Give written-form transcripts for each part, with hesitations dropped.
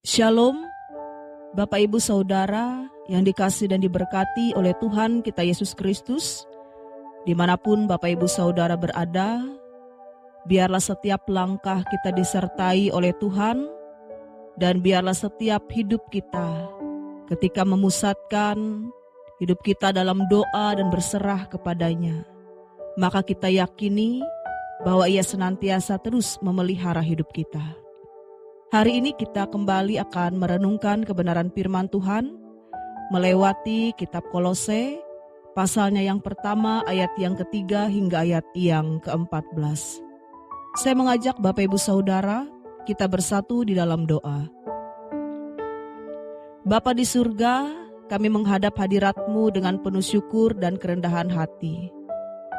Shalom, Bapak Ibu Saudara yang dikasih dan diberkati oleh Tuhan kita Yesus Kristus. Dimanapun Bapak Ibu Saudara berada, biarlah setiap langkah kita disertai oleh Tuhan, dan biarlah setiap hidup kita ketika memusatkan hidup kita dalam doa dan berserah kepadanya, maka kita yakini bahwa Ia senantiasa terus memelihara hidup kita. Hari ini kita kembali akan merenungkan kebenaran firman Tuhan melewati kitab Kolose, pasalnya yang pertama, ayat yang ketiga hingga ayat yang ke-14. Saya mengajak Bapak Ibu Saudara, kita bersatu di dalam doa. Bapa di surga, kami menghadap hadirat-Mu dengan penuh syukur dan kerendahan hati.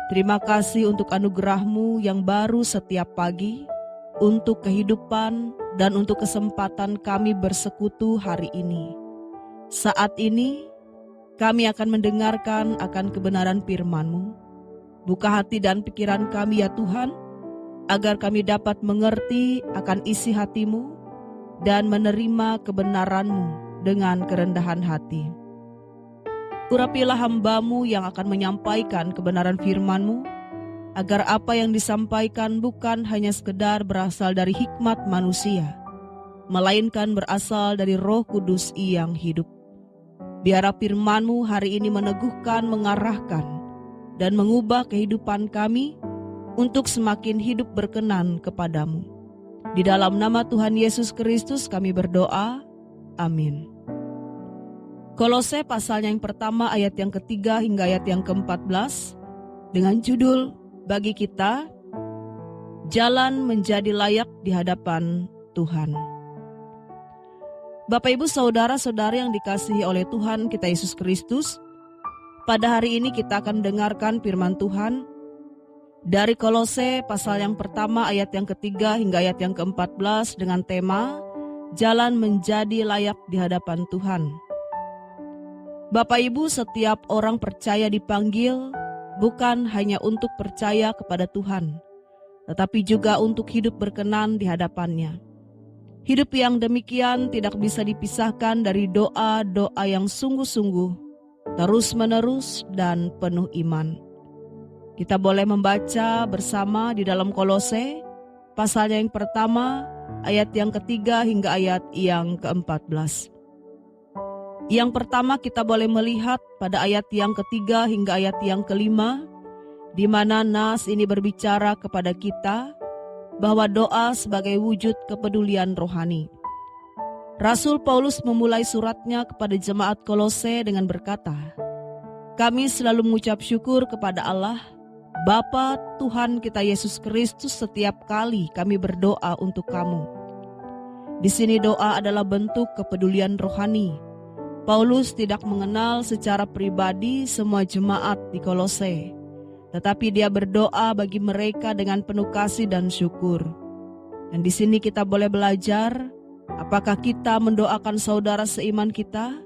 Terima kasih untuk anugerah-Mu yang baru setiap pagi, untuk kehidupan dan untuk kesempatan kami bersekutu hari ini. Saat ini, kami akan mendengarkan akan kebenaran firman-Mu. Buka hati dan pikiran kami ya Tuhan, agar kami dapat mengerti akan isi hati-Mu dan menerima kebenaran-Mu dengan kerendahan hati. Urapilah hamba-Mu yang akan menyampaikan kebenaran firman-Mu, agar apa yang disampaikan bukan hanya sekedar berasal dari hikmat manusia, melainkan berasal dari Roh Kudus yang hidup. Biarlah firman-Mu hari ini meneguhkan, mengarahkan, dan mengubah kehidupan kami untuk semakin hidup berkenan kepadamu. Di dalam nama Tuhan Yesus Kristus kami berdoa, amin. Kolose pasal yang pertama ayat yang ketiga hingga ayat yang ke-14 dengan judul bagi kita, jalan menjadi layak di hadapan Tuhan. Bapak Ibu Saudara-saudari yang dikasihi oleh Tuhan kita Yesus Kristus, pada hari ini kita akan mendengarkan firman Tuhan dari Kolose pasal yang pertama ayat yang ketiga hingga ayat yang ke-14 dengan tema jalan menjadi layak di hadapan Tuhan. Bapak Ibu, setiap orang percaya dipanggil bukan hanya untuk percaya kepada Tuhan, tetapi juga untuk hidup berkenan di hadapan-Nya. Hidup yang demikian tidak bisa dipisahkan dari doa-doa yang sungguh-sungguh, terus-menerus dan penuh iman. Kita boleh membaca bersama di dalam Kolose, pasal yang pertama, ayat yang ketiga hingga ayat yang ke-14. Yang pertama kita boleh melihat pada ayat yang ketiga hingga ayat yang kelima, di mana nas ini berbicara kepada kita bahwa doa sebagai wujud kepedulian rohani. Rasul Paulus memulai suratnya kepada jemaat Kolose dengan berkata, "Kami selalu mengucap syukur kepada Allah, Bapa Tuhan kita Yesus Kristus setiap kali kami berdoa untuk kamu." Di sini doa adalah bentuk kepedulian rohani. Paulus tidak mengenal secara pribadi semua jemaat di Kolose, tetapi dia berdoa bagi mereka dengan penuh kasih dan syukur. Dan di sini kita boleh belajar, apakah kita mendoakan saudara seiman kita?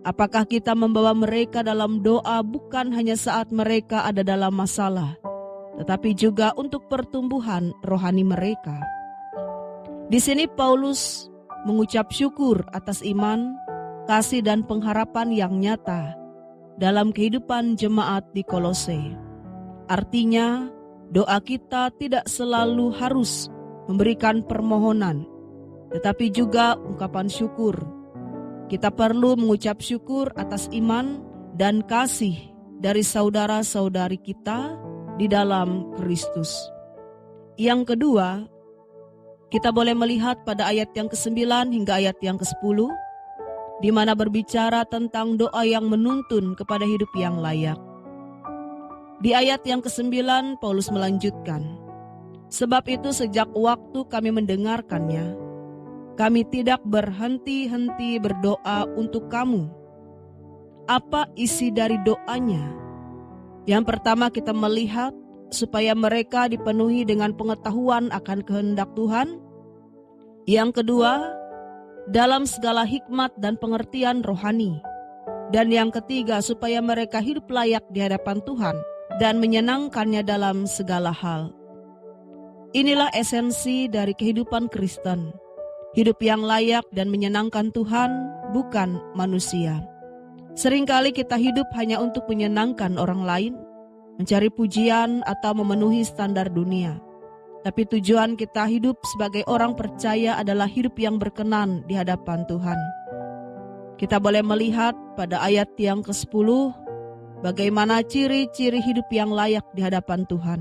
Apakah kita membawa mereka dalam doa bukan hanya saat mereka ada dalam masalah, tetapi juga untuk pertumbuhan rohani mereka? Di sini Paulus mengucap syukur atas iman, kasih dan pengharapan yang nyata dalam kehidupan jemaat di Kolose. Artinya, doa kita tidak selalu harus memberikan permohonan, tetapi juga ungkapan syukur. Kita perlu mengucap syukur atas iman dan kasih dari saudara-saudari kita di dalam Kristus. Yang kedua, kita boleh melihat pada ayat yang ke-9 hingga ayat yang ke-10, di mana berbicara tentang doa yang menuntun kepada hidup yang layak. Di ayat yang ke-9 Paulus melanjutkan, "Sebab itu sejak waktu kami mendengarkannya, kami tidak berhenti-henti berdoa untuk kamu." Apa isi dari doanya? Yang pertama kita melihat supaya mereka dipenuhi dengan pengetahuan akan kehendak Tuhan. Yang kedua, dalam segala hikmat dan pengertian rohani. Dan yang ketiga, supaya mereka hidup layak di hadapan Tuhan dan menyenangkannya dalam segala hal. Inilah esensi dari kehidupan Kristen. Hidup yang layak dan menyenangkan Tuhan, bukan manusia. Seringkali kita hidup hanya untuk menyenangkan orang lain, mencari pujian atau memenuhi standar dunia. Tapi tujuan kita hidup sebagai orang percaya adalah hidup yang berkenan di hadapan Tuhan. Kita boleh melihat pada ayat yang ke-10, bagaimana ciri-ciri hidup yang layak di hadapan Tuhan.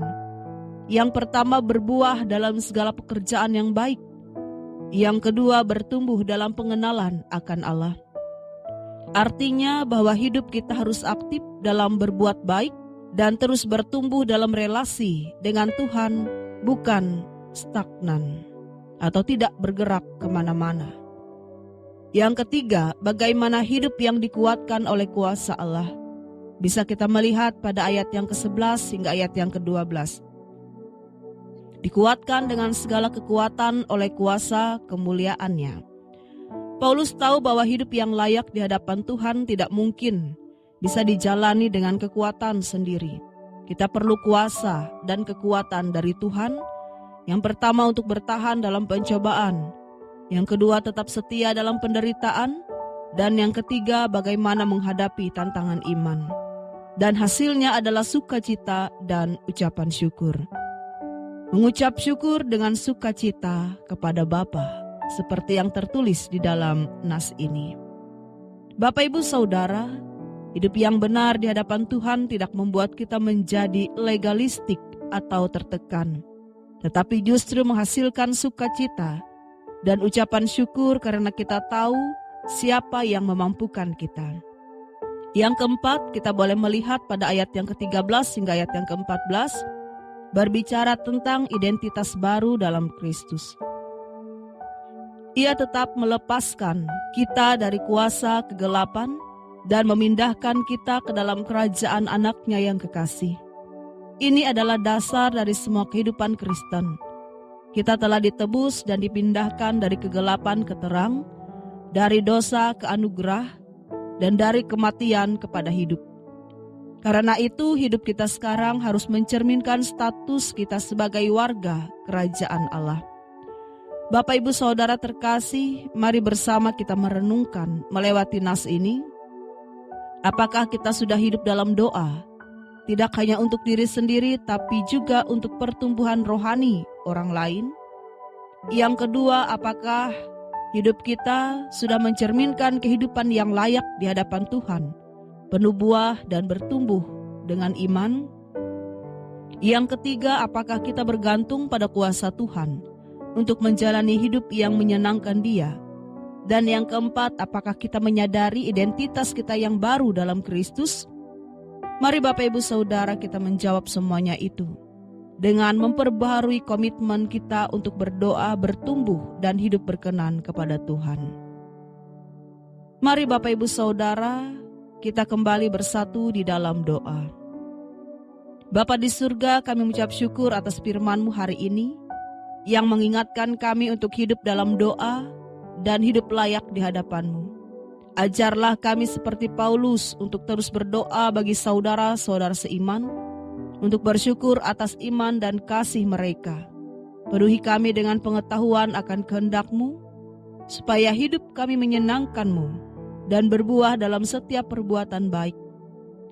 Yang pertama, berbuah dalam segala pekerjaan yang baik. Yang kedua, bertumbuh dalam pengenalan akan Allah. Artinya bahwa hidup kita harus aktif dalam berbuat baik dan terus bertumbuh dalam relasi dengan Tuhan, bukan stagnan atau tidak bergerak kemana-mana. Yang ketiga, bagaimana hidup yang dikuatkan oleh kuasa Allah. Bisa kita melihat pada ayat yang ke-11 hingga ayat yang ke-12. Dikuatkan dengan segala kekuatan oleh kuasa kemuliaannya. Paulus tahu bahwa hidup yang layak di hadapan Tuhan tidak mungkin bisa dijalani dengan kekuatan sendiri. Kita perlu kuasa dan kekuatan dari Tuhan. Yang pertama, untuk bertahan dalam pencobaan. Yang kedua, tetap setia dalam penderitaan. Dan yang ketiga, bagaimana menghadapi tantangan iman. Dan hasilnya adalah sukacita dan ucapan syukur. Mengucap syukur dengan sukacita kepada Bapa, seperti yang tertulis di dalam nas ini. Bapak, Ibu, Saudara, hidup yang benar di hadapan Tuhan tidak membuat kita menjadi legalistik atau tertekan, tetapi justru menghasilkan sukacita dan ucapan syukur karena kita tahu siapa yang memampukan kita. Yang keempat, kita boleh melihat pada ayat yang ke-13 hingga ayat yang ke-14, berbicara tentang identitas baru dalam Kristus. Ia tetap melepaskan kita dari kuasa kegelapan dan memindahkan kita ke dalam kerajaan anaknya yang kekasih. Ini adalah dasar dari semua kehidupan Kristen. Kita telah ditebus dan dipindahkan dari kegelapan ke terang, dari dosa ke anugerah, dan dari kematian kepada hidup. Karena itu hidup kita sekarang harus mencerminkan status kita sebagai warga kerajaan Allah. Bapak, Ibu, Saudara terkasih, mari bersama kita merenungkan melewati nas ini. Apakah kita sudah hidup dalam doa? Tidak hanya untuk diri sendiri, tapi juga untuk pertumbuhan rohani orang lain. Yang kedua, apakah hidup kita sudah mencerminkan kehidupan yang layak di hadapan Tuhan, penuh buah dan bertumbuh dengan iman? Yang ketiga, apakah kita bergantung pada kuasa Tuhan untuk menjalani hidup yang menyenangkan Dia? Dan yang keempat, apakah kita menyadari identitas kita yang baru dalam Kristus? Mari Bapak, Ibu, Saudara, kita menjawab semuanya itu dengan memperbaharui komitmen kita untuk berdoa, bertumbuh, dan hidup berkenan kepada Tuhan. Mari Bapak, Ibu, Saudara, kita kembali bersatu di dalam doa. Bapa di surga, kami mengucap syukur atas firman-Mu hari ini, yang mengingatkan kami untuk hidup dalam doa dan hidup layak di hadapan-Mu. Ajarlah kami seperti Paulus untuk terus berdoa bagi saudara-saudara seiman, untuk bersyukur atas iman dan kasih mereka. Penuhi kami dengan pengetahuan akan kehendak-Mu, supaya hidup kami menyenangkan-Mu dan berbuah dalam setiap perbuatan baik.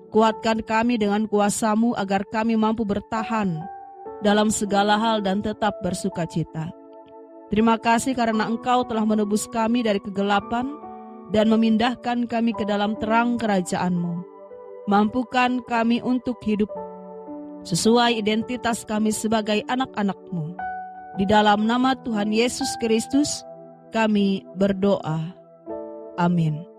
Kuatkan kami dengan kuasa-Mu agar kami mampu bertahan dalam segala hal dan tetap bersukacita. Terima kasih karena Engkau telah menebus kami dari kegelapan dan memindahkan kami ke dalam terang kerajaan-Mu. Mampukan kami untuk hidup sesuai identitas kami sebagai anak-anak-Mu. Di dalam nama Tuhan Yesus Kristus kami berdoa. Amin.